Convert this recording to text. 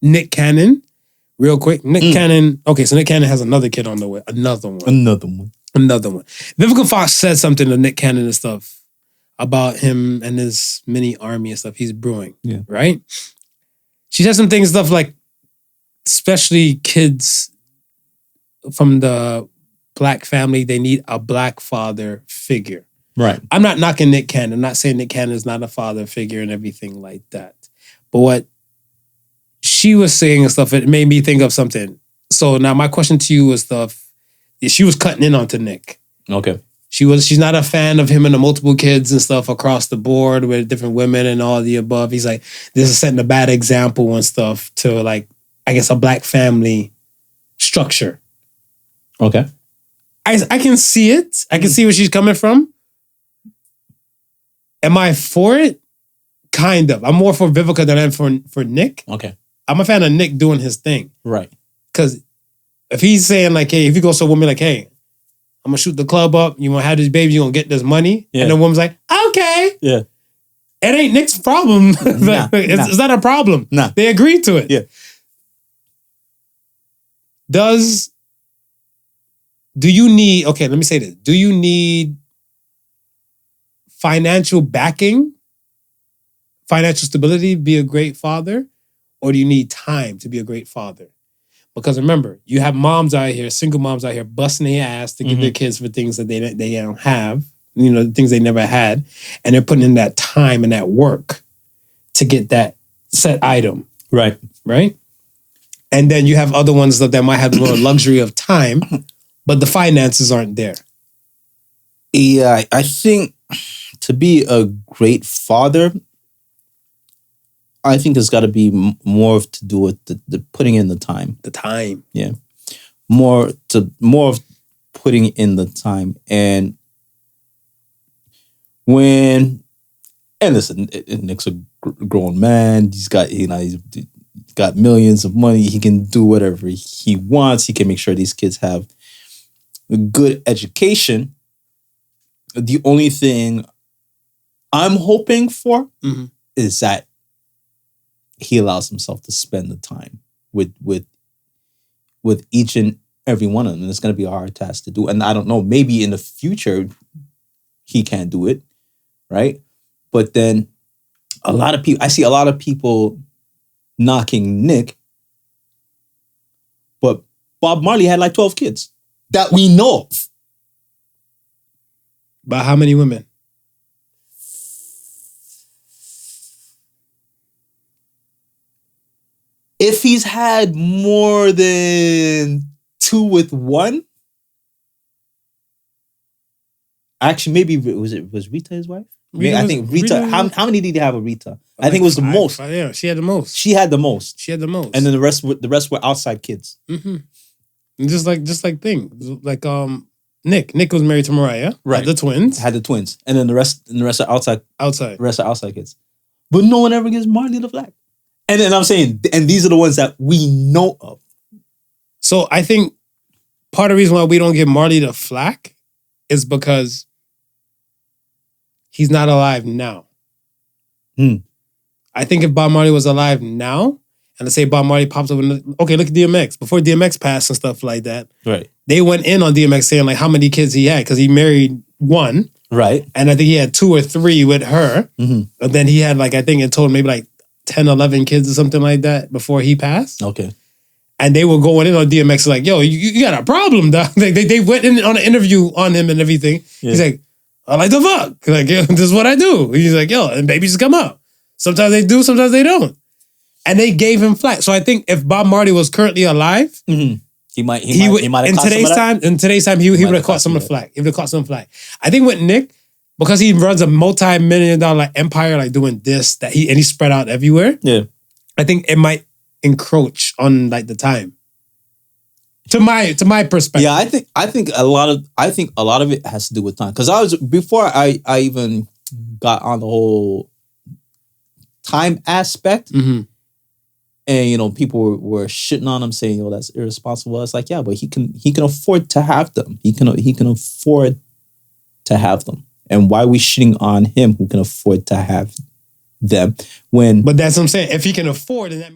Nick Cannon, real quick. Nick Cannon. Okay, so Nick Cannon has another kid on the way. Another one. Vivica Fox said something to Nick Cannon and stuff about him and his mini army and stuff he's brewing. Yeah. Right? She said some things, stuff like, especially kids from the Black family, they need a Black father figure. Right. I'm not knocking Nick Cannon. I'm not saying Nick Cannon is not a father figure and everything like that. But what she was saying and stuff, it made me think of something. So now my question to you was stuff, she was cutting in onto Nick. Okay. She's not a fan of him and the multiple kids and stuff across the board with different women and all the above. He's like, this is setting a bad example and stuff to like, I guess, a Black family structure. Okay. I can see it. I can see where she's coming from. Am I for it? Kind of. I'm more for Vivica than I am for Nick. Okay. I'm a fan of Nick doing his thing. Right. Because if he's saying like, hey, if he goes to a woman like, hey, I'm going to shoot the club up, you want to have this baby, you're going to get this money. Yeah. And the woman's like, okay. Yeah. It ain't Nick's problem. It's not a problem. Nah. They agreed to it. Yeah. Do you need, okay, let me say this. Do you need financial backing, financial stability to be a great father? Or do you need time to be a great father? Because remember, you have moms out here, single moms out here, busting their ass to give their kids for things that they don't have, you know, things they never had. And they're putting in that time and that work to get that set item. Right. Right? And then you have other ones that might have the more luxury of time, but the finances aren't there. Yeah, I think to be a great father, I think there's got to be more to do with the putting in the time. The time. Yeah. More of putting in the time. And listen, Nick's a grown man. He's got, he's got millions of money. He can do whatever he wants. He can make sure these kids have a good education. The only thing I'm hoping for is that he allows himself to spend the time with each and every one of them. And it's going to be a hard task to do. And I don't know, maybe in the future he can't do it, right? But then I see a lot of people knocking Nick, but Bob Marley had like 12 kids that we know of. By how many women? If he's had more than 2 with one, actually, maybe was Rita his wife? I think Rita. How many did he have with Rita? I think it was the most. Yeah, she had the most. She had the most. And then the rest were outside kids. Mm-hmm. And just like things like Nick was married to Mariah. Right. Had the twins. And then the rest are outside. The rest are outside kids. But no one ever gives Marley the flag. And then I'm saying, and these are the ones that we know of. So I think part of the reason why we don't give Marley the flack is because he's not alive now. I think if Bob Marley was alive now, and let's say Bob Marley pops up, okay, look at DMX. Before DMX passed and stuff like that, right? They went in on DMX saying like how many kids he had because he married one, right? And I think he had 2 or 3 with her. And then he had like, I think in total maybe like 10, 11 kids or something like that before he passed. Okay. And they were going in on DMX like, yo, you got a problem, dog. They went in on an interview on him and everything. Yeah. He's like, I like the fuck. Like, yo, this is what I do. He's like, yo, and babies come out. Sometimes they do, sometimes they don't. And they gave him flack. So I think if Bob Marley was currently alive, he might have in today's time he would have caught some of the flack. He would have caught some flack. I think with Nick, because he runs a multi-million-dollar empire, like doing this, that he's spread out everywhere. Yeah, I think it might encroach on like the time. To my perspective. Yeah, I think a lot of it has to do with time. Because before I even got on the whole time aspect, and people were shitting on him, saying, that's irresponsible. It's like, yeah, but he can afford to have them. He can afford to have them. And why are we shitting on him who can afford to have them when... But that's what I'm saying. If he can afford, then that